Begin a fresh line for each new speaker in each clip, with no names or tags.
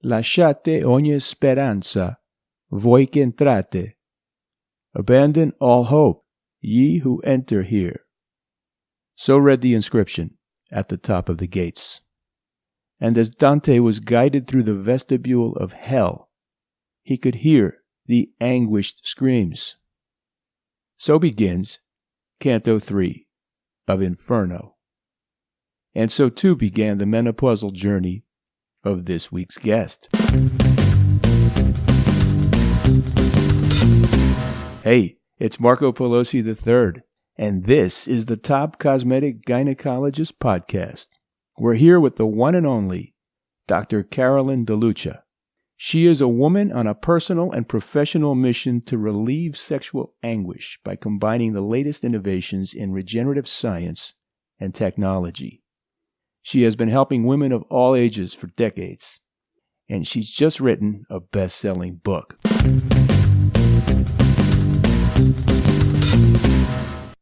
Lasciate ogni speranza, voi che entrate. Abandon all hope, ye who enter here. So read the inscription at the top of the gates. And as Dante was guided through the vestibule of hell, he could hear the anguished screams. So begins Canto 3 of Inferno. And so too began the menopausal journey of this week's guest. Hey, it's Marco Pelosi III, and this is the Top Cosmetic Gynecologist Podcast. We're here with the one and only Dr. Carolyn DeLucia. She is a woman on a personal and professional mission to relieve sexual anguish by combining the latest innovations in regenerative science and technology. She has been helping women of all ages for decades, and she's just written a best-selling book.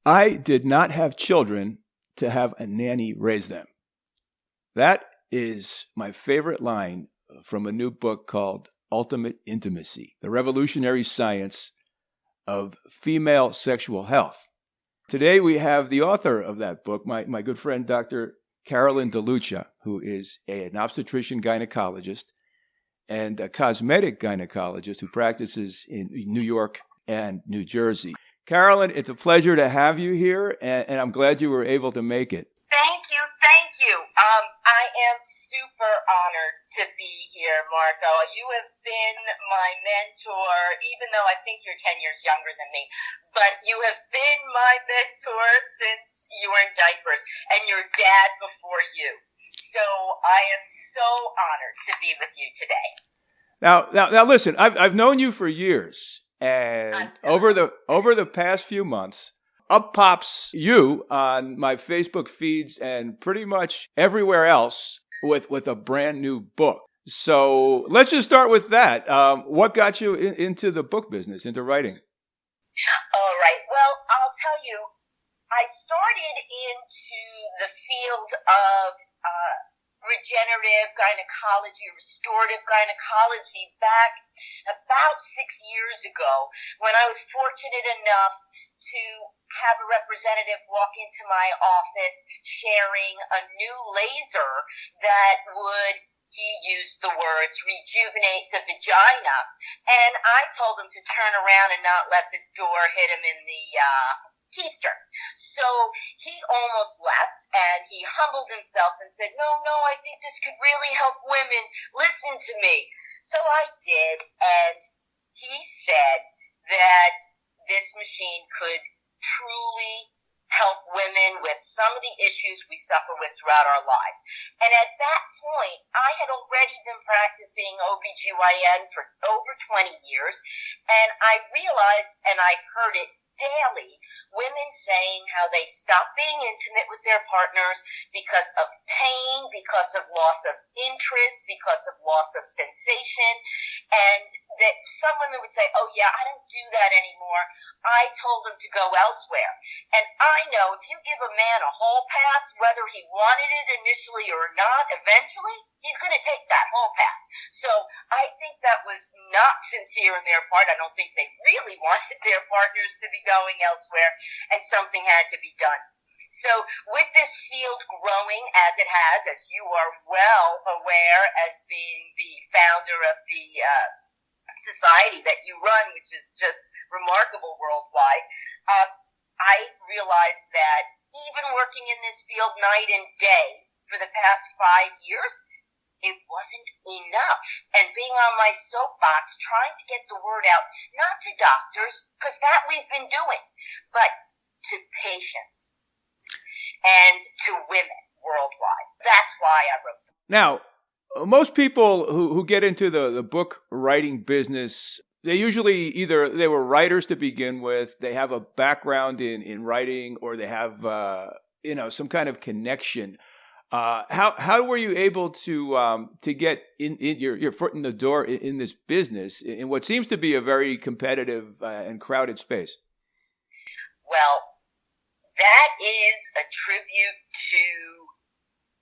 I did not have children to have a nanny raise them. That is my favorite line from a new book called Ultimate Intimacy, The Revolutionary Science of Female Sexual Health. Today we have the author of that book, my good friend Dr. Carolyn DeLucia, who is an obstetrician gynecologist and a cosmetic gynecologist who practices in New York and New Jersey. Carolyn, it's a pleasure to have you here, and I'm glad you were able to make it.
Thank you. I am super honored to be here, Marco. You have been my mentor, even though I think you're 10 years younger than me, but you have been my mentor since you were in diapers, and your dad before you. So I am so honored to be with you today.
Now, listen. I've known you for years, and over the past few months, up pops you on my Facebook feeds and pretty much everywhere else with a brand new book. So let's just start with that. What got you into the book business, into writing?
All right. Well, I'll tell you, I started into the field of regenerative gynecology, restorative gynecology back about 6 years ago when I was fortunate enough to have a representative walk into my office sharing a new laser that would, he used the words, rejuvenate the vagina. And I told him to turn around and not let the door hit him in the keister. So he almost left, and he humbled himself and said, no, I think this could really help women. Listen to me. So I did, and he said that this machine could truly help women with some of the issues we suffer with throughout our life. And at that point, I had already been practicing OBGYN for over 20 years, and I realized, and I heard it daily, women saying how they stopped being intimate with their partners because of pain, because of loss of interest, because of loss of sensation, and that some women would say, oh yeah, I don't do that anymore. I told them to go elsewhere. And I know if you give a man a hall pass, whether he wanted it initially or not, eventually he's going to take that hall pass. So I think that was not sincere on their part. I don't think they really wanted their partners to be going elsewhere, and something had to be done. So with this field growing as it has, as you are well aware as being the founder of the society that you run, which is just remarkable worldwide, I realized that even working in this field night and day for the past 5 years, it wasn't enough. And being on my soapbox, trying to get the word out, not to doctors, because that we've been doing, but to patients and to women worldwide. That's why I wrote them.
Now, most people who get into the book writing business, they usually either they were writers to begin with, they have a background in writing, or they have some kind of connection. How were you able to get in your foot in the door in this business in what seems to be a very competitive and crowded space?
Well, that is a tribute to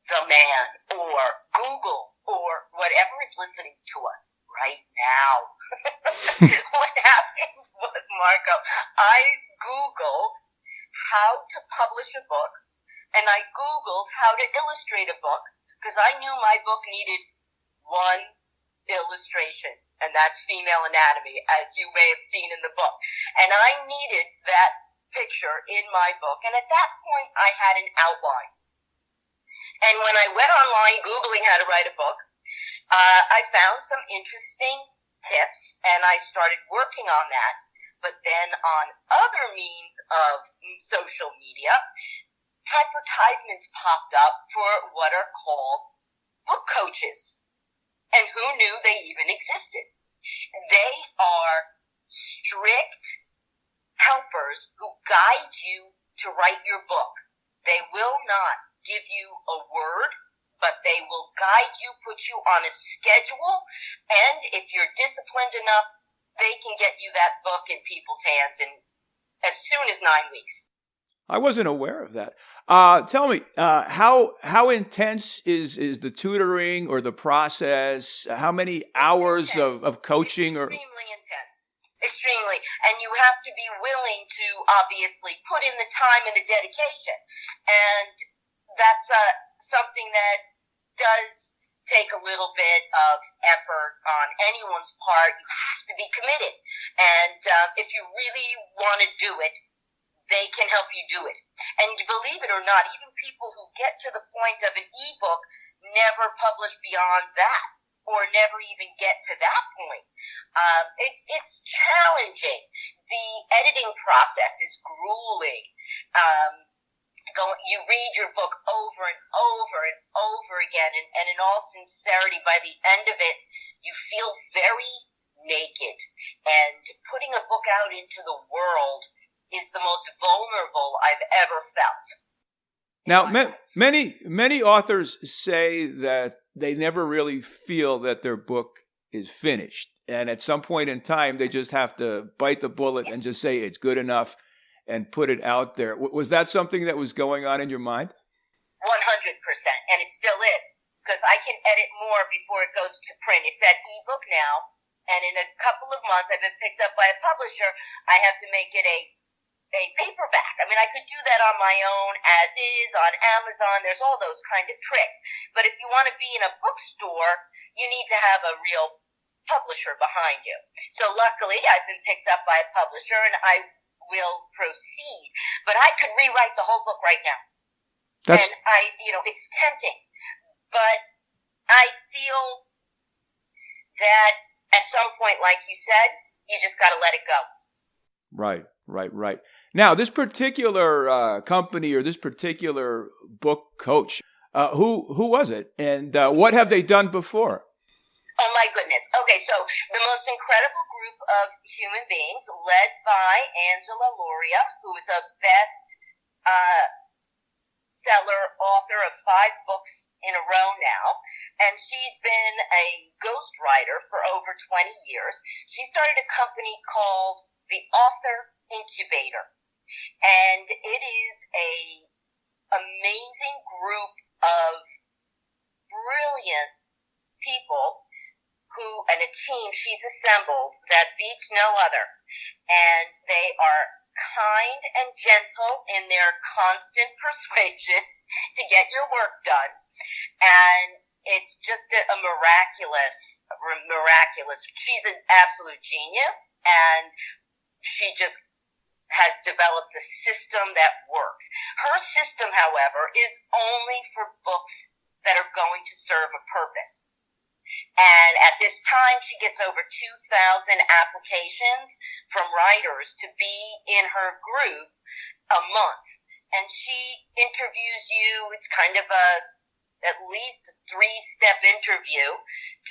the man, or Google or whatever is listening to us right now. What happened was, Marco, I Googled how to publish a book, and I Googled how to illustrate a book, because I knew my book needed one illustration, and that's female anatomy, as you may have seen in the book. And I needed that picture in my book, and at that point I had an outline. And when I went online Googling how to write a book, I found some interesting tips, and I started working on that. But then on other means of social media, advertisements popped up for what are called book coaches. And who knew they even existed? They are strict helpers who guide you to write your book. They will not give you a word, but they will guide you, put you on a schedule, and if you're disciplined enough, they can get you that book in people's hands in as soon as 9 weeks.
I wasn't aware of that. Tell me, how intense is the tutoring or the process? How many hours of coaching?
It's extremely intense. Extremely. And you have to be willing to obviously put in the time and the dedication. And that's something that does take a little bit of effort on anyone's part. You have to be committed. And if you really want to do it, they can help you do it. And believe it or not, even people who get to the point of an ebook never publish beyond that, or never even get to that point. It's challenging. The editing process is grueling. You read your book over and over and over again, and in all sincerity, by the end of it, you feel very naked. And putting a book out into the world is the most vulnerable I've ever felt.
Now, many authors say that they never really feel that their book is finished. And at some point in time, they just have to bite the bullet and just say it's good enough and put it out there. Was that something that was going on in your mind?
100%. And it still is. Because I can edit more before it goes to print. It's at ebook now. And in a couple of months, I've been picked up by a publisher. I have to make it a paperback. I mean, I could do that on my own, as is, on Amazon. There's all those kind of tricks. But if you want to be in a bookstore, you need to have a real publisher behind you. So luckily, I've been picked up by a publisher, and I will proceed. But I could rewrite the whole book right now. And it's tempting. But I feel that at some point, like you said, you just got to let it go.
Right. Now, this particular company or this particular book coach, who was it, and what have they done before?
Oh, my goodness. Okay, so the most incredible group of human beings, led by Angela Lauria, who is a best-seller author of 5 books in a row now, and she's been a ghostwriter for over 20 years. She started a company called the Author Incubator, and it is a amazing group of brilliant people and a team she's assembled that beats no other. And they are kind and gentle in their constant persuasion to get your work done. And it's just a miraculous. She's an absolute genius, and she just has developed a system that works. Her system, however, is only for books that are going to serve a purpose. And at this time, she gets over 2,000 applications from writers to be in her group a month. And she interviews you. It's kind of at least 3-step interview.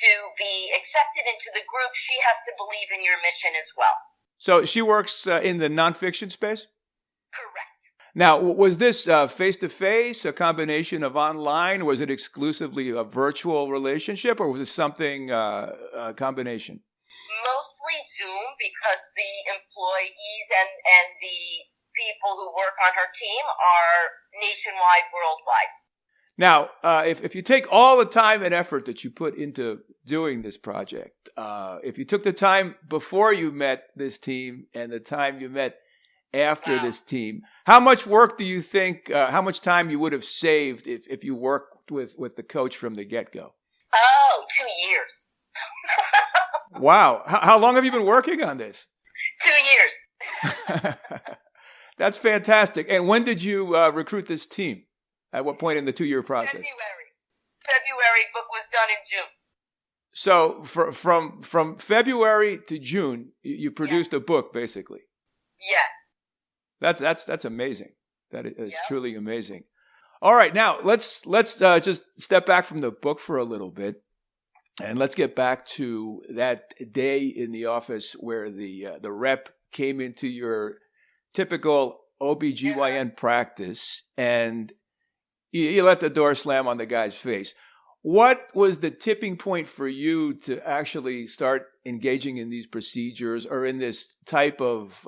To be accepted into the group, she has to believe in your mission as well.
So she works in the nonfiction space?
Correct.
Now, was this face-to-face, a combination of online? Was it exclusively a virtual relationship, or was it something, a combination?
Mostly Zoom, because the employees and the people who work on her team are nationwide, worldwide.
Now, if you take all the time and effort that you put into doing this project, if you took the time before you met this team and the time you met after this team, how much work do you think, how much time you would have saved if you worked with the coach from the get-go?
Oh, 2 years.
Wow. How long have you been working on this?
2 years.
That's fantastic. And when did you recruit this team? At what point in the 2-year process?
February. Book was done in June.
So from February to June, you produced a book, basically.
Yes.
That's amazing. That is truly amazing. All right, now let's just step back from the book for a little bit, and let's get back to that day in the office where the rep came into your typical OBGYN practice, and you let the door slam on the guy's face. What was the tipping point for you to actually start engaging in these procedures or in this type of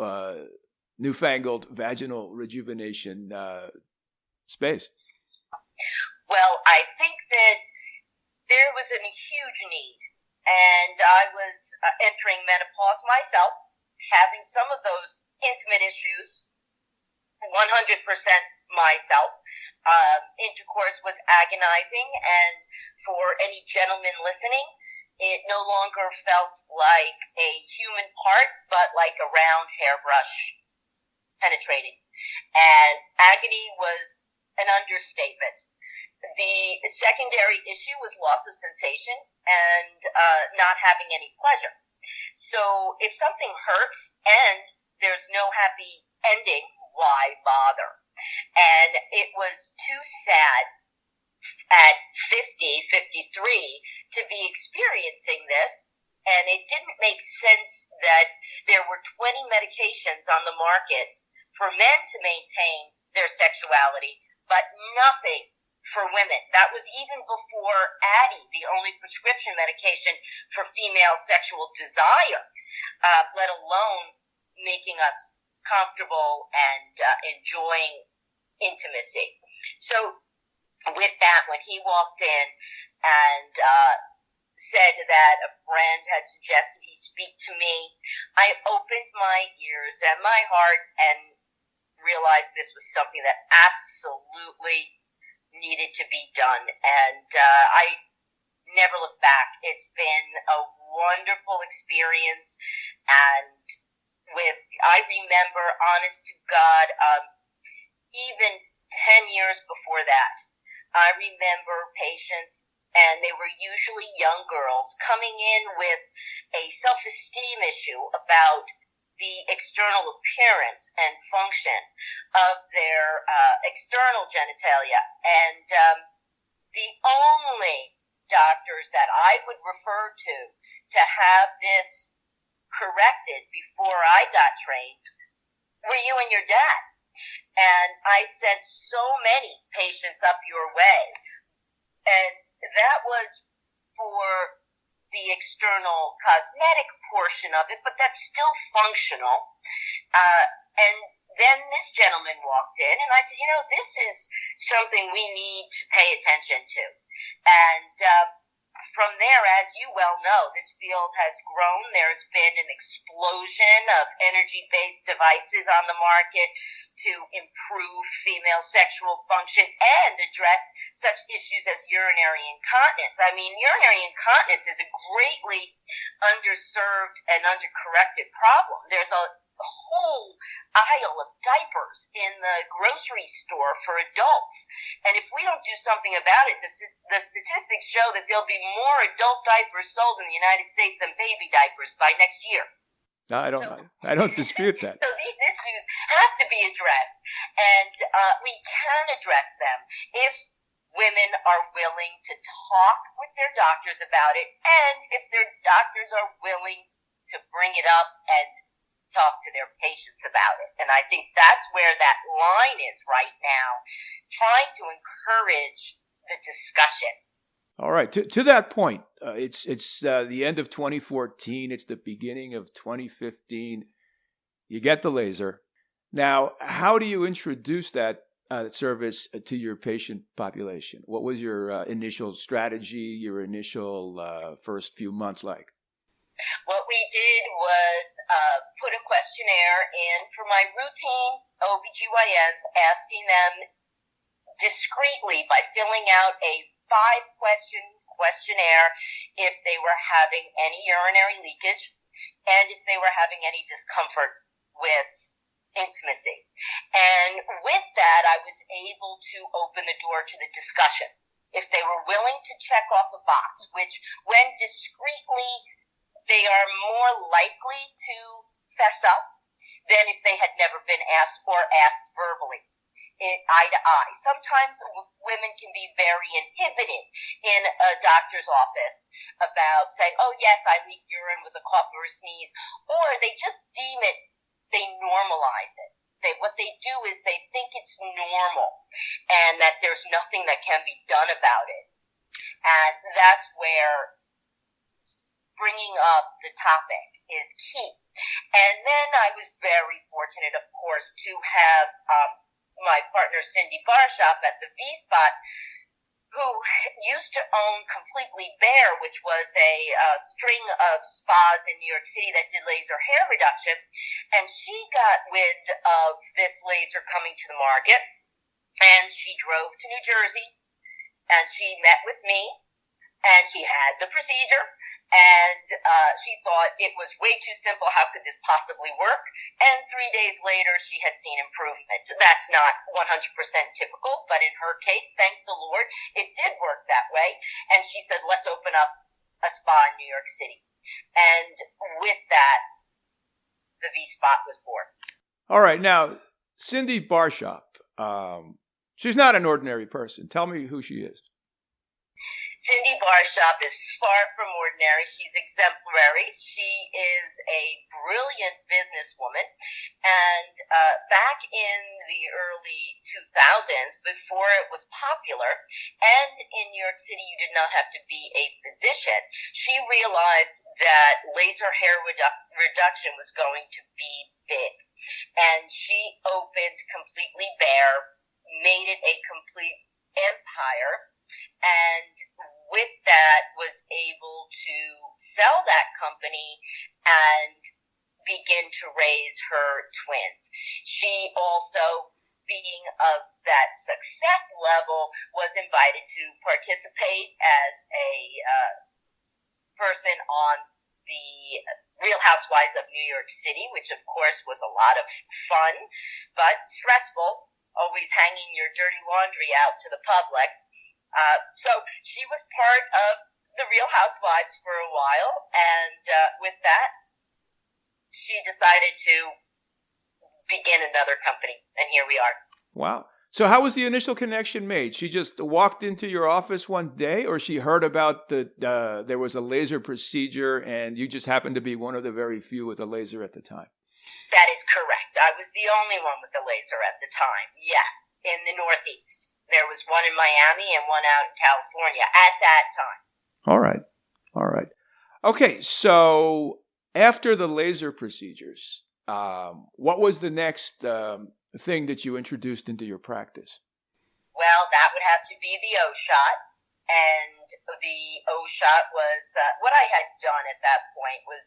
newfangled vaginal rejuvenation space?
Well, I think that there was a huge need, and I was entering menopause myself, having some of those intimate issues, 100% myself. Intercourse was agonizing, and for any gentleman listening, it no longer felt like a human part, but like a round hairbrush penetrating. And agony was an understatement. The secondary issue was loss of sensation and not having any pleasure. So if something hurts and there's no happy ending, why bother? And it was too sad at 53 to be experiencing this, and it didn't make sense that there were 20 medications on the market for men to maintain their sexuality, but nothing for women. That was even before Addie, the only prescription medication for female sexual desire, let alone making us comfortable and enjoying intimacy. So with that, when he walked in and said that a friend had suggested he speak to me, I opened my ears and my heart and realized this was something that absolutely needed to be done. And I never looked back. It's been a wonderful experience, and I remember, honest to God, even 10 years before that, I remember patients, and they were usually young girls, coming in with a self-esteem issue about the external appearance and function of their external genitalia. And the only doctors that I would refer to have this corrected before I got trained were you and your dad. And I sent so many patients up your way. And that was for the external cosmetic portion of it, but that's still functional. And then this gentleman walked in, and I said, this is something we need to pay attention to. And from there, as you well know, this field has grown. There's been an explosion of energy-based devices on the market to improve female sexual function and address such issues as urinary incontinence. I mean, urinary incontinence is a greatly underserved and undercorrected problem. There's a whole aisle of diapers in the grocery store for adults. And if we don't do something about it, the statistics show that there'll be more adult diapers sold in the United States than baby diapers by next year.
No, I don't dispute that.
So these issues have to be addressed, and we can address them if women are willing to talk with their doctors about it, and if their doctors are willing to bring it up and talk to their patients about it. And I think that's where that line is right now, trying to encourage the discussion.
All right. To that point, it's the end of 2014. It's the beginning of 2015. You get the laser. Now, how do you introduce that service to your patient population? What was your initial strategy, your initial first few months like?
What we did was put a questionnaire in for my routine OBGYNs, asking them discreetly by filling out a 5-question questionnaire if they were having any urinary leakage and if they were having any discomfort with intimacy. And with that, I was able to open the door to the discussion. If they were willing to check off a box, which when discreetly, they are more likely to fess up than if they had never been asked or asked verbally, eye to eye. Sometimes women can be very inhibited in a doctor's office about saying, oh yes, I leak urine with a cough or a sneeze, or they just deem it, they normalize it. What they do is they think it's normal and that there's nothing that can be done about it. And that's where bringing up the topic is key. And then I was very fortunate, of course, to have my partner Cindy Barshop at the V-Spot, who used to own Completely Bare, which was a string of spas in New York City that did laser hair reduction. And she got wind of this laser coming to the market, and she drove to New Jersey, and she met with me, and she had the procedure, and she thought it was way too simple. How could this possibly work? And 3 days later, she had seen improvement. That's not 100% typical, but in her case, thank the Lord, it did work that way. And she said, let's open up a spa in New York City. And with that, the V-Spot was born.
All right. Now, Cindy Barshop, she's not an ordinary person. Tell me who she is.
Cindy Barshop is far from ordinary. She's exemplary. She is a brilliant businesswoman. And back in the early 2000s, before it was popular, and in New York City you did not have to be a physician, she realized that laser hair reduction was going to be big. And she opened Completely Bare, made it a complete empire, and with that was able to sell that company and begin to raise her twins. She also, being of that success level, was invited to participate as a person on the Real Housewives of New York City, which of course was a lot of fun, but stressful, always hanging your dirty laundry out to the public. So she was part of the Real Housewives for a while, and with that, she decided to begin another company, and here we are.
Wow. So how was the initial connection made? She just walked into your office one day, or she heard about there was a laser procedure, and you just happened to be one of the very few with a laser at the time?
That is correct. I was the only one with the laser at the time, yes, in the Northeast. There was one in Miami and one out in California at that time.
All right. All right. Okay, so after the laser procedures, what was the next thing that you introduced into your practice?
Well, that would have to be the O-Shot. And the O-Shot was, what I had done at that point was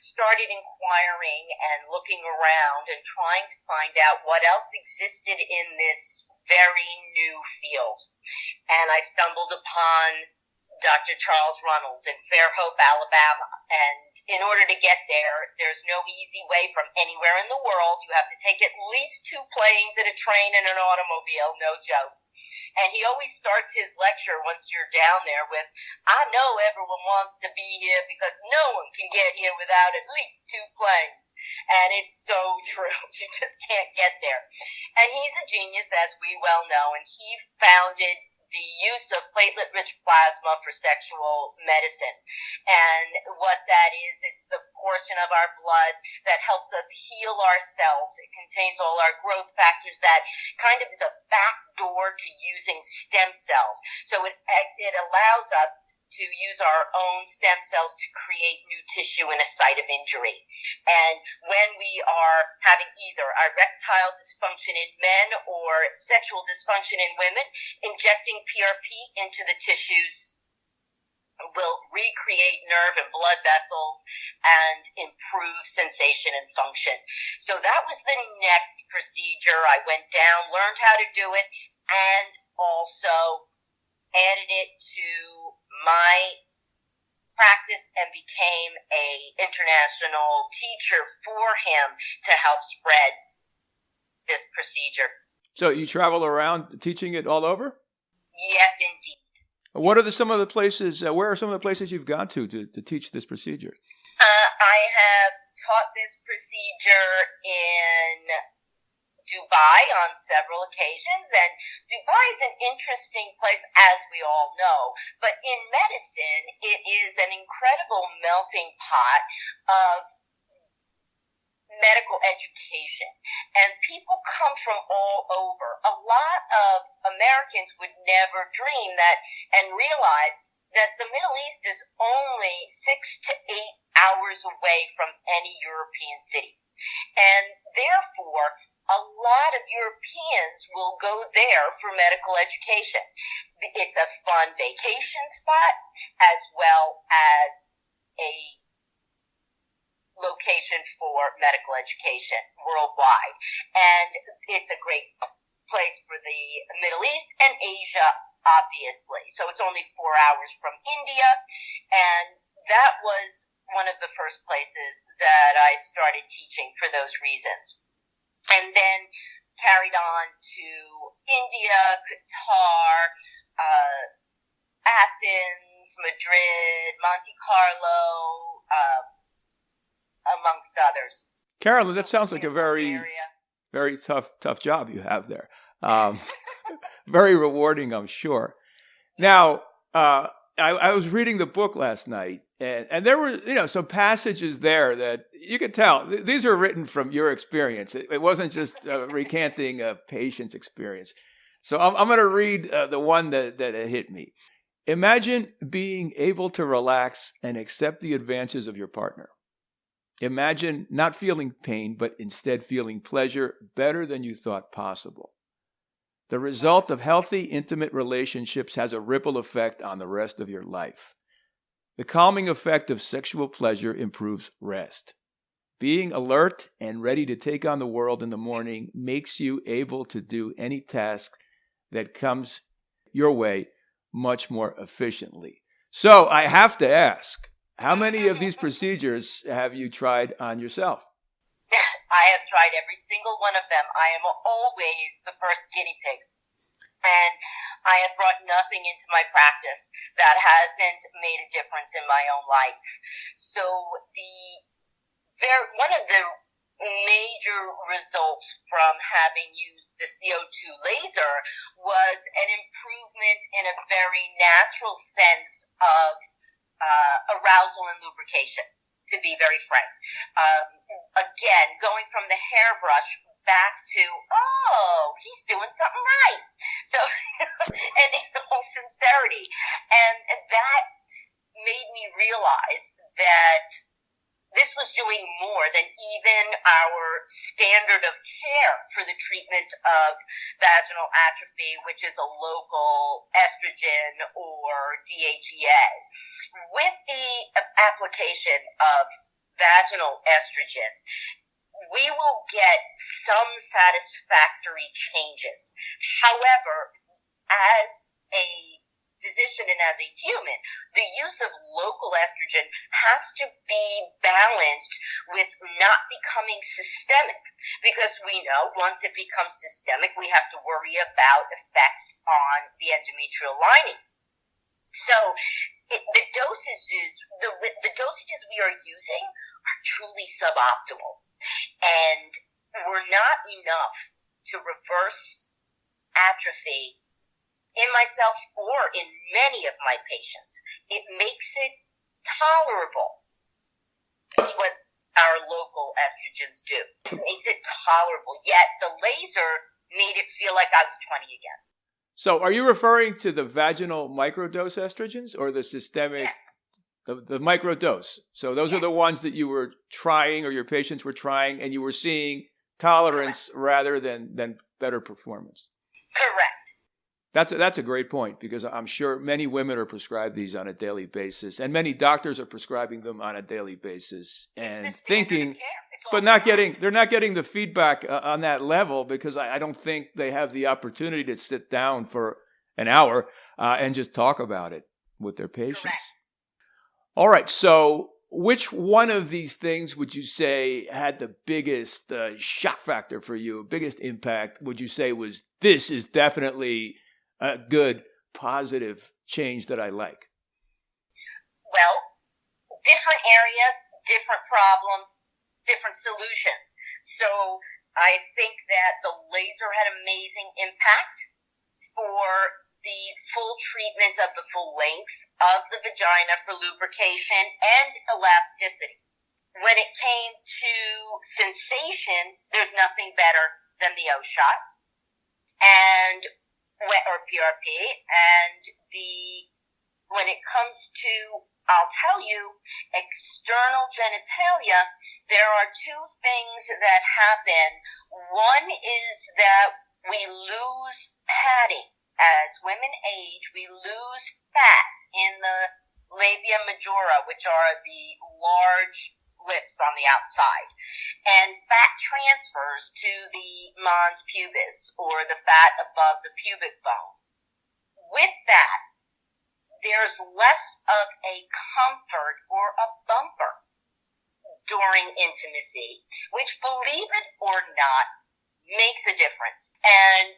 started inquiring and looking around and trying to find out what else existed in this very new field. And I stumbled upon Dr. Charles Runels in Fairhope, Alabama. And in order to get there, there's no easy way from anywhere in the world. You have to take at least 2 planes and a train and an automobile, no joke. And he always starts his lecture once you're down there with, I know everyone wants to be here because no one can get here without at least 2 planes. And it's so true. You just can't get there. And he's a genius, as we well know, and he founded the use of platelet-rich plasma for sexual medicine. And what that is, it's the portion of our blood that helps us heal ourselves. It contains all our growth factors that kind of is a back door to using stem cells. So it allows us to use our own stem cells to create new tissue in a site of injury. And when we are having either erectile dysfunction in men or sexual dysfunction in women, injecting PRP into the tissues will recreate nerve and blood vessels and improve sensation and function. So that was the next procedure. I went down, learned how to do it, and also added it to my practice and became a international teacher for him to help spread this procedure.
So you travel around teaching it all over?
Yes, indeed.
What are some of the places? Where are some of the places you've gone to teach this procedure?
I have taught this procedure in Dubai on several occasions, and Dubai is an interesting place, as we all know, but in medicine, it is an incredible melting pot of medical education, and people come from all over. A lot of Americans would never dream that and realize that the Middle East is only 6 to 8 hours away from any European city, and therefore a lot of Europeans will go there for medical education. It's a fun vacation spot as well as a location for medical education worldwide. And it's a great place for the Middle East and Asia, obviously. So it's only 4 hours from India. And that was one of the first places that I started teaching for those reasons. And then carried on to India, Qatar, Athens, Madrid, Monte Carlo, amongst others.
Carolyn, that sounds like a very tough job you have there. Very rewarding, I'm sure. Now, I was reading the book last night, and there were some passages there that you could tell these are written from your experience. It wasn't just recanting a patient's experience. So I'm going to read the one that hit me. Imagine being able to relax and accept the advances of your partner. Imagine not feeling pain, but instead feeling pleasure better than you thought possible. The result of healthy, intimate relationships has a ripple effect on the rest of your life. The calming effect of sexual pleasure improves rest. Being alert and ready to take on the world in the morning makes you able to do any task that comes your way much more efficiently. So I have to ask, how many of these procedures have you tried on yourself?
I have tried every single one of them. I am always the first guinea pig. And I have brought nothing into my practice that hasn't made a difference in my own life. So one of the major results from having used the CO2 laser was an improvement in a very natural sense of arousal and lubrication, to be very frank. Again, going from the hairbrush back to, he's doing something right. So, and in all sincerity. And that made me realize that this was doing more than even our standard of care for the treatment of vaginal atrophy, which is a local estrogen or DHEA. With the application of vaginal estrogen, we will get some satisfactory changes. However, as a physician and as a human, the use of local estrogen has to be balanced with not becoming systemic, because we know once it becomes systemic, we have to worry about effects on the endometrial lining. So the dosages we are using are truly suboptimal, and were not enough to reverse atrophy in myself or in many of my patients. It makes it tolerable. That's what our local estrogens do. It makes it tolerable. Yet the laser made it feel like I was 20 again.
So are you referring to the vaginal microdose estrogens or the systemic,
Yes.
the microdose? So those are the ones that you were trying or your patients were trying and you were seeing tolerance rather than better performance.
Correct.
That's a great point because I'm sure many women are prescribed these on a daily basis and many doctors are prescribing them on a daily basis and thinking, but they're not getting the feedback on that level because I don't think they have the opportunity to sit down for an hour and just talk about it with their patients.
Correct.
All right. So which one of these things would you say had the biggest shock factor for you, biggest impact? Would you say was this is definitely a good, positive change that I like?
Well, different areas, different problems, different solutions. So I think that the laser had amazing impact for the full treatment of the full length of the vagina for lubrication and elasticity. When it came to sensation, there's nothing better than the O-Shot and or PRP, and when it comes to, I'll tell you, external genitalia, there are two things that happen. One is that we lose padding. As women age, we lose fat in the labia majora, which are the large lips on the outside, and fat transfers to the mons pubis, or the fat above the pubic bone. With that, there's less of a comfort or a bumper during intimacy, which, believe it or not, makes a difference. And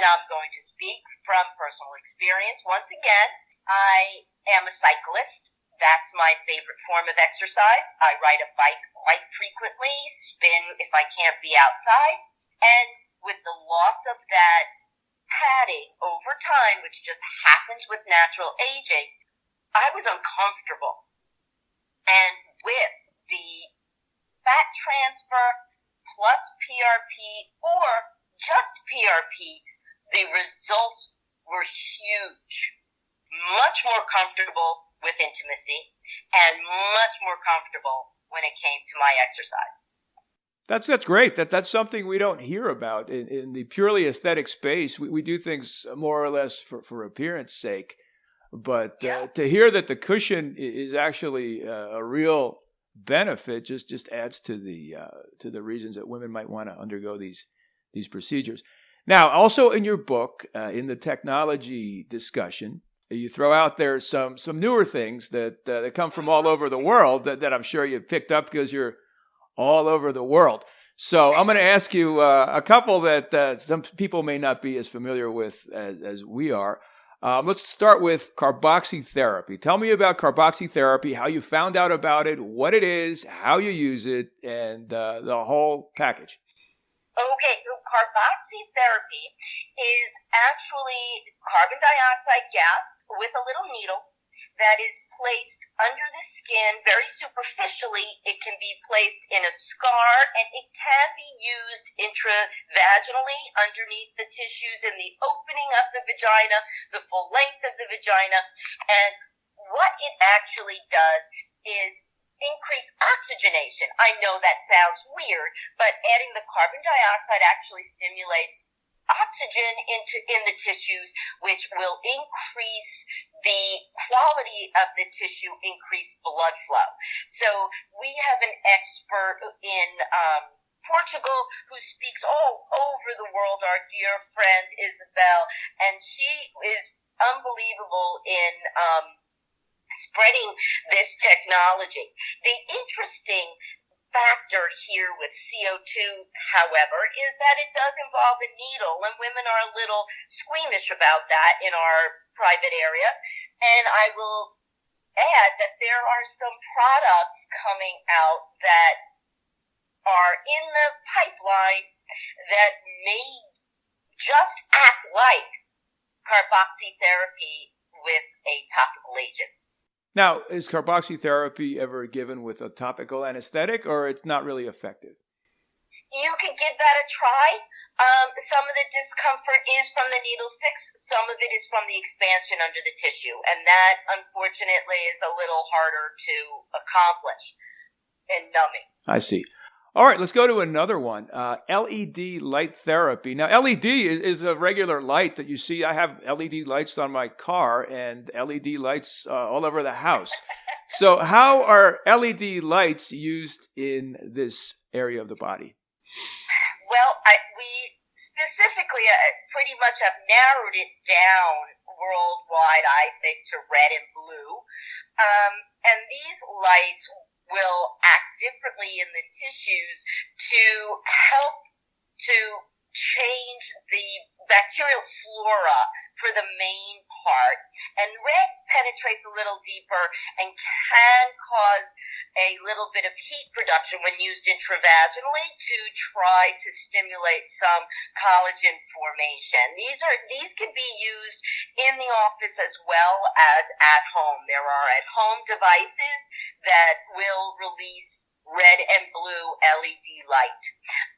I'm going to speak from personal experience. Once again, I am a cyclist. That's my favorite form of exercise. I ride a bike quite frequently, spin if I can't be outside. And with the loss of that padding over time, which just happens with natural aging, I was uncomfortable. And with the fat transfer plus PRP or just PRP, the results were huge. Much more comfortable with intimacy and much more comfortable when it came to my exercise.
That's great. That's something we don't hear about in the purely aesthetic space. We do things more or less for appearance sake, but to hear that the cushion is actually a real benefit just adds to the reasons that women might want to undergo these procedures. Now, also in your book, in the technology discussion, you throw out there some newer things that come from all over the world that I'm sure you picked up because you're all over the world. So I'm going to ask you a couple that some people may not be as familiar with as we are. Let's start with carboxytherapy. Tell me about carboxytherapy, how you found out about it, what it is, how you use it, and the whole package.
Okay, so carboxytherapy is actually carbon dioxide gas with a little needle that is placed under the skin very superficially. It can be placed in a scar, and it can be used intravaginally underneath the tissues in the opening of the vagina, the full length of the vagina. And what it actually does is increase oxygenation. I know that sounds weird, but adding the carbon dioxide actually stimulates oxygen in the tissues, which will increase the quality of the tissue, increase blood flow. So we have an expert in Portugal who speaks all over the world, our dear friend Isabel, and she is unbelievable in spreading this technology. The interesting factor here with CO2, however, is that it does involve a needle, and women are a little squeamish about that in our private areas. And I will add that there are some products coming out that are in the pipeline that may just act like carboxytherapy with a topical agent.
Now, is carboxytherapy ever given with a topical anesthetic, or it's not really effective?
You could give that a try. Some of the discomfort is from the needle sticks. Some of it is from the expansion under the tissue. And that, unfortunately, is a little harder to accomplish in numbing.
I see. All right, let's go to another one. LED light therapy. Now, LED is a regular light that you see. I have LED lights on my car and LED lights all over the house. So how are LED lights used in this area of the body?
Well, we specifically pretty much have narrowed it down worldwide, I think, to red and blue. And these lights will act differently in the tissues to help to change the bacterial flora for the main part. And red penetrates a little deeper and can cause a little bit of heat production when used intravaginally to try to stimulate some collagen formation. These can be used in the office as well as at home. There are at-home devices that will release red and blue LED light.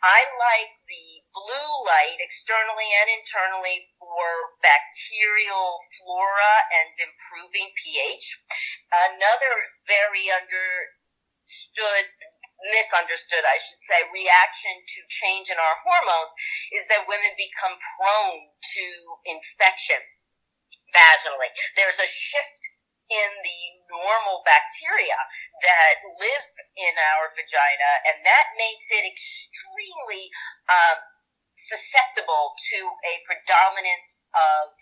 I like the blue light externally and internally for bacterial flora and improving pH. Another very misunderstood, I should say, reaction to change in our hormones is that women become prone to infection vaginally. There's a shift in the normal bacteria that live in our vagina, and that makes it extremely susceptible to a predominance of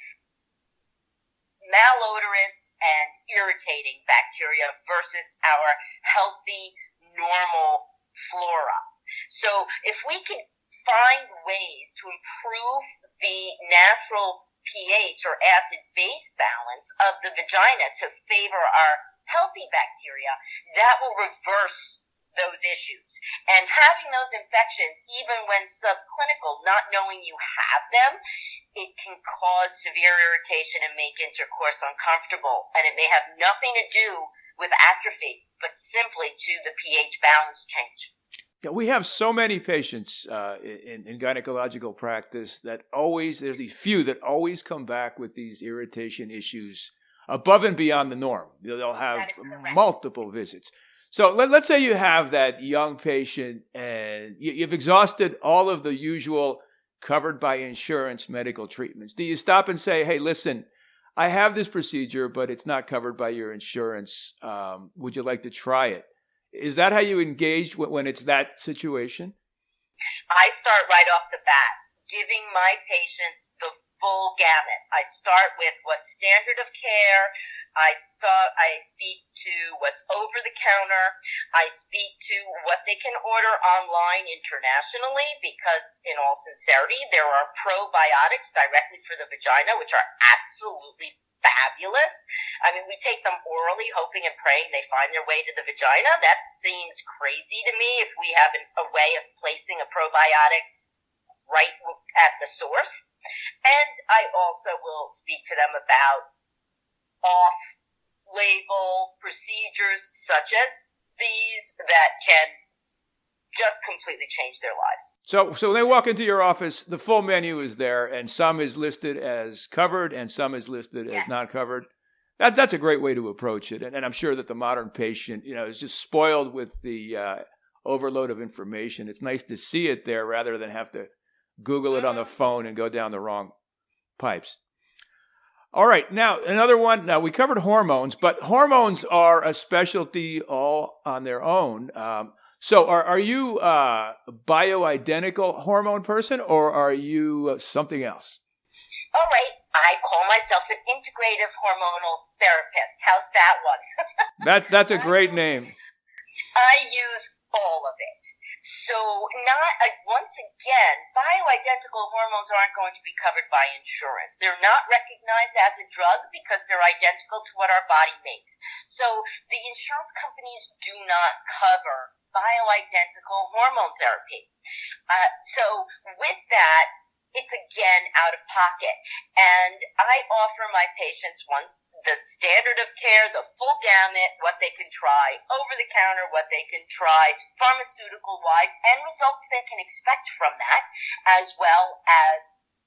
malodorous and irritating bacteria versus our healthy, normal flora. So if we can find ways to improve the natural pH or acid-base balance of the vagina to favor our healthy bacteria, that will reverse those issues. And having those infections, even when subclinical, not knowing you have them, it can cause severe irritation and make intercourse uncomfortable. And it may have nothing to do with atrophy, but simply to the pH balance change.
Yeah, we have so many patients in gynecological practice that there's these few that always come back with these irritation issues above and beyond the norm. They'll have multiple visits. So let's say you have that young patient and you've exhausted all of the usual covered by insurance medical treatments. Do you stop and say, hey, listen, I have this procedure, but it's not covered by your insurance. Would you like to try it? Is that how you engage when it's that situation?
I start right off the bat, giving my patients the full gamut. I start with what's standard of care. I speak to what's over the counter. I speak to what they can order online internationally because, in all sincerity, there are probiotics directly for the vagina, which are absolutely fabulous. I mean, we take them orally, hoping and praying they find their way to the vagina. That seems crazy to me if we have a way of placing a probiotic right at the source. And I also will speak to them about off-label procedures such as these that can just completely change their lives.
So they walk into your office, the full menu is there, and some is listed as covered and some is listed as not covered. That's a great way to approach it. And I'm sure that the modern patient, is just spoiled with the overload of information. It's nice to see it there rather than have to Google it on the phone and go down the wrong pipes. All right. Now, another one. Now, we covered hormones, but hormones are a specialty all on their own. So are you a bioidentical hormone person or are you something else?
All right. I call myself an integrative hormonal therapist. How's that one?
That's a great name.
I use all of it. So once again, bioidentical hormones aren't going to be covered by insurance. They're not recognized as a drug because they're identical to what our body makes. So the insurance companies do not cover bioidentical hormone therapy. So with that, it's again out of pocket. And I offer my patients the standard of care, the full gamut, what they can try over the counter, what they can try pharmaceutical wise, and results they can expect from that, as well as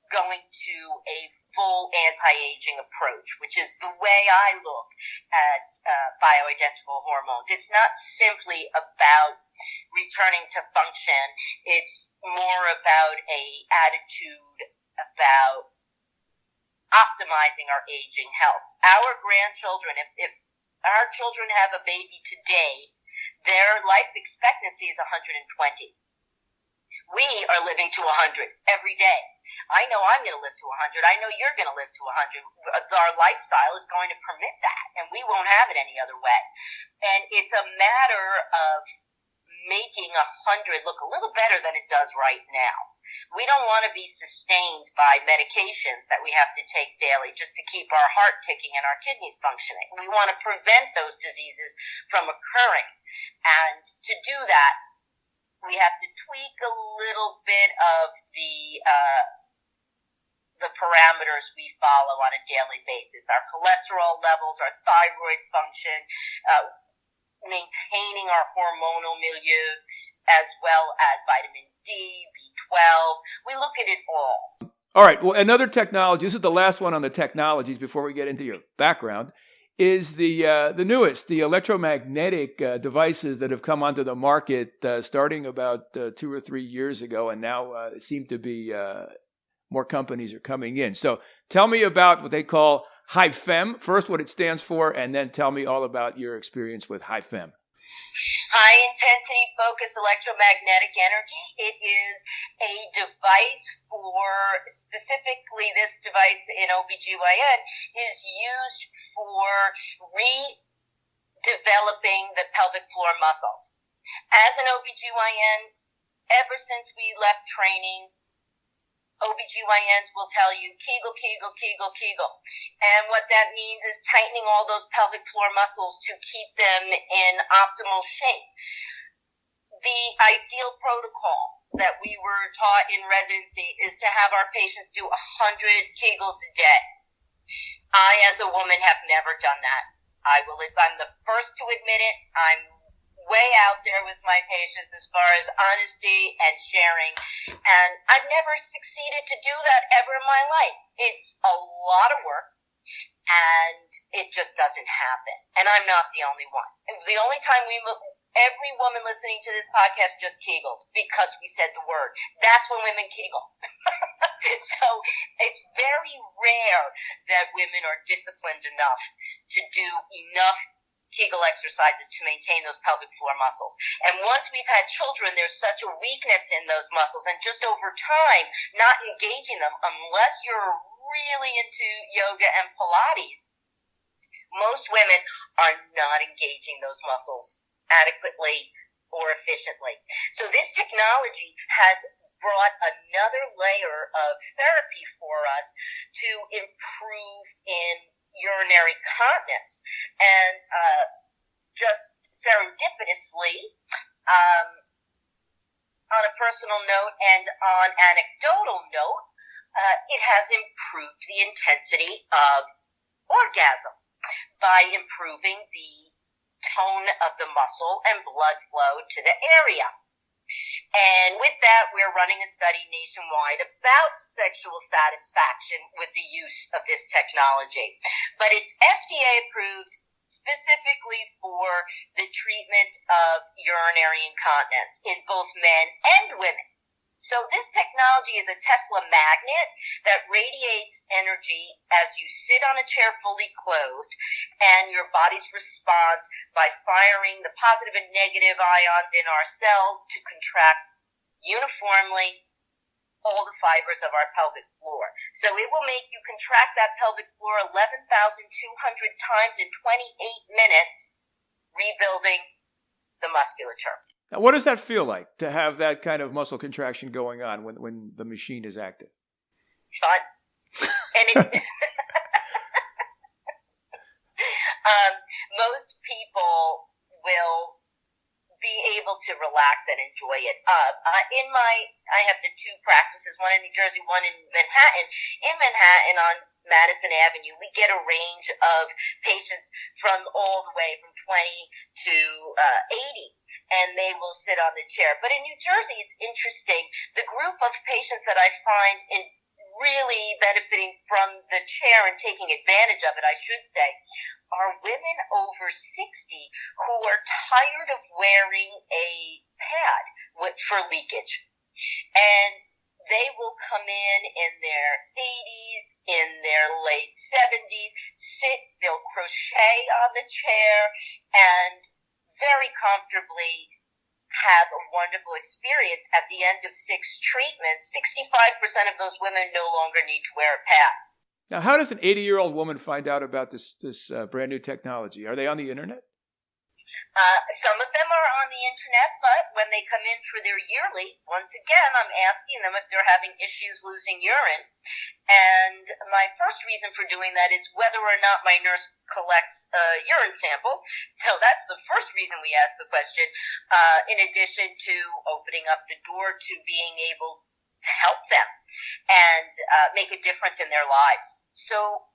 going to a full anti-aging approach, which is the way I look at bioidentical hormones. It's not simply about returning to function. It's more about a attitude about optimizing our aging health. Our grandchildren, if our children have a baby today, their life expectancy is 120. We are living to 100 every day. I know I'm going to live to 100. I know you're going to live to 100. Our lifestyle is going to permit that, and we won't have it any other way. And it's a matter of making 100 look a little better than it does right now. We don't want to be sustained by medications that we have to take daily just to keep our heart ticking and our kidneys functioning. We want to prevent those diseases from occurring. And to do that, we have to tweak a little bit of the parameters we follow on a daily basis. Our cholesterol levels, our thyroid function, maintaining our hormonal milieu, as well as vitamin D, B12. We look at it all.
All right. Well, another technology, this is the last one on the technologies before we get into your background, is the newest, the electromagnetic devices that have come onto the market starting about 2 or 3 years ago, and now it seem to be more companies are coming in. So tell me about what they call HIFEM, first what it stands for, and then tell me all about your experience with HIFEM.
High intensity focused electromagnetic energy. It is a device for, specifically this device in OBGYN is used for redeveloping the pelvic floor muscles. As an OBGYN, ever since we left training, OBGYNs will tell you, Kegel, Kegel, Kegel, Kegel. And what that means is tightening all those pelvic floor muscles to keep them in optimal shape. The ideal protocol that we were taught in residency is to have our patients do 100 Kegels a day. I, as a woman, have never done that. I'm the first to admit it. I'm way out there with my patients as far as honesty and sharing, and I've never succeeded to do that ever in my life. It's a lot of work, and it just doesn't happen, and I'm not the only one. The only time every woman listening to this podcast just Kegeled because we said the word. That's when women Kegel. So it's very rare that women are disciplined enough to do enough Kegel exercises to maintain those pelvic floor muscles. And once we've had children, there's such a weakness in those muscles, and just over time, not engaging them, unless you're really into yoga and Pilates, most women are not engaging those muscles adequately or efficiently. So this technology has brought another layer of therapy for us to improve in urinary continence. And just serendipitously, on a personal note and on anecdotal note, it has improved the intensity of orgasm by improving the tone of the muscle and blood flow to the area. And with that, we're running a study nationwide about sexual satisfaction with the use of this technology. But it's FDA approved specifically for the treatment of urinary incontinence in both men and women. So this technology is a Tesla magnet that radiates energy as you sit on a chair fully clothed, and your body's response by firing the positive and negative ions in our cells to contract uniformly all the fibers of our pelvic floor. So it will make you contract that pelvic floor 11,200 times in 28 minutes, rebuilding the musculature.
Now, what does that feel like to have that kind of muscle contraction going on when the machine is active?
Fun. And most people will be able to relax and enjoy it. I have the two practices, one in New Jersey, one in Manhattan. In Manhattan, on Madison Avenue. We get a range of patients from all the way from 20 to 80, and they will sit on the chair. But in New Jersey, it's interesting. The group of patients that I find in really benefiting from the chair and taking advantage of it, I should say, are women over 60 who are tired of wearing a pad for leakage. And they will come in their 80s, in their late 70s, they'll crochet on the chair, and very comfortably have a wonderful experience. At the end of 6 treatments, 65% of those women no longer need to wear a pad.
Now, how does an 80-year-old woman find out about this brand new technology? Are they on the internet?
Some of them are on the internet, but when they come in for their yearly, once again, I'm asking them if they're having issues losing urine. And my first reason for doing that is whether or not my nurse collects a urine sample. So that's the first reason we ask the question, in addition to opening up the door to being able to help them and make a difference in their lives. So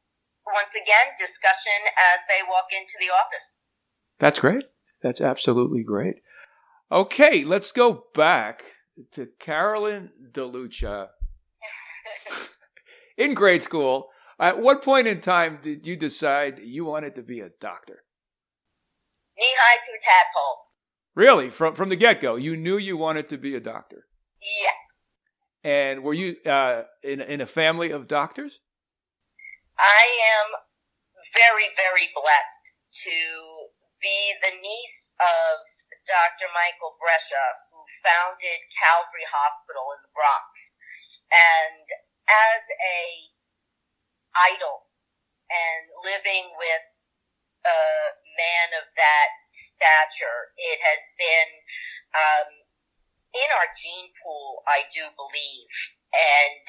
once again, discussion as they walk into the office.
That's great. That's absolutely great. Okay, let's go back to Carolyn DeLucia. In grade school, at what point in time did you decide you wanted to be a doctor?
Knee-high to a tadpole.
Really? From the get-go, you knew you wanted to be a doctor?
Yes.
And were you in a family of doctors?
I am very, very blessed to be the niece of Dr. Michael Brescia, who founded Calvary Hospital in the Bronx. And as a idol and living with a man of that stature, it has been in our gene pool, I do believe. And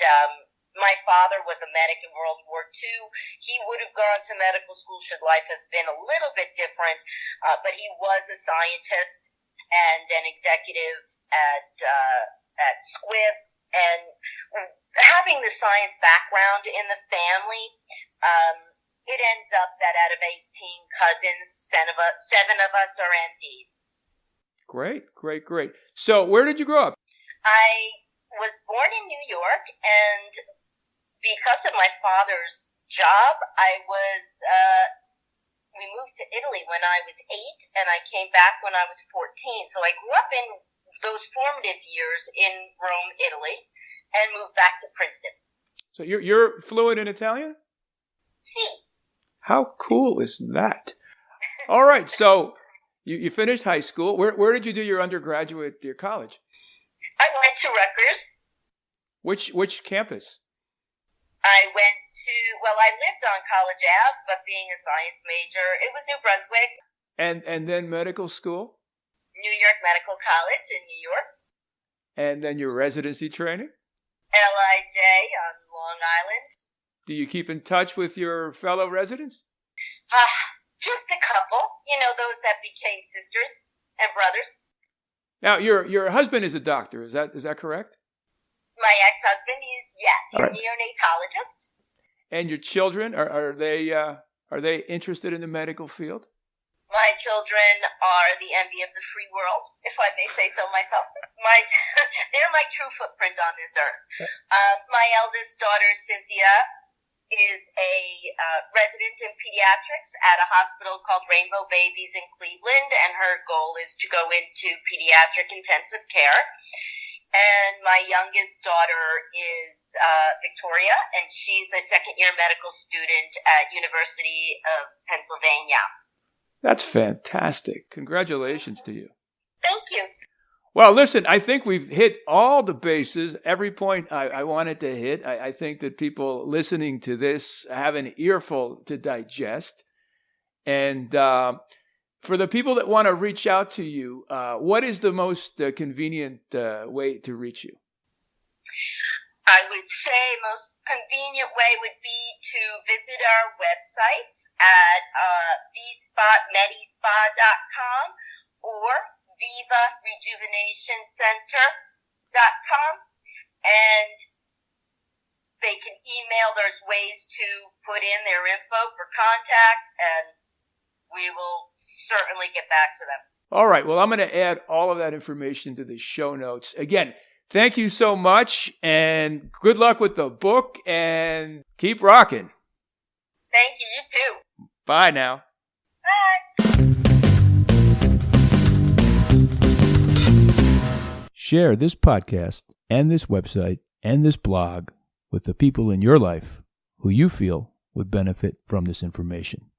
my father was a medic in World War II. He would have gone to medical school should life have been a little bit different, but he was a scientist and an executive at Squibb. And having the science background in the family, it ends up that out of 18 cousins, 7 of us are MDs.
Great. So where did you grow up?
I was born in New York, and because of my father's job, we moved to Italy when I was 8, and I came back when I was 14. So I grew up in those formative years in Rome, Italy, and moved back to Princeton. So
you're fluent in Italian?
Si.
How cool is that? All right, so you finished high school. Where did you do your undergraduate, your college?
I went to Rutgers.
Which campus?
I lived on College Ave, but being a science major, it was New Brunswick.
And then medical school?
New York Medical College in New York.
And then your residency training?
LIJ on Long Island.
Do you keep in touch with your fellow residents?
Just a couple. Those that became sisters and brothers.
Now, your husband is a doctor. Is that correct?
My ex-husband is, yes, a neonatologist.
And your children, are they interested in the medical field?
My children are the envy of the free world, if I may say so myself. They're my true footprint on this earth. My eldest daughter, Cynthia, is a resident in pediatrics at a hospital called Rainbow Babies in Cleveland, and her goal is to go into pediatric intensive care. And my youngest daughter is Victoria, and she's a second-year medical student at University of Pennsylvania.
That's fantastic. Congratulations to you.
Thank you.
Well, listen, I think we've hit all the bases, every point I wanted to hit. I think that people listening to this have an earful to digest. And for the people that want to reach out to you, what is the most convenient way to reach you?
I would say most convenient way would be to visit our website at vspot.medispa.com or vivarejuvenationcenter.com. And they can email. There's ways to put in their info for contact, and we will certainly get back to them.
All right. Well, I'm going to add all of that information to the show notes. Again, thank you so much, and good luck with the book, and keep rocking.
Thank you. You too.
Bye now.
Bye.
Share this podcast and this website and this blog with the people in your life who you feel would benefit from this information.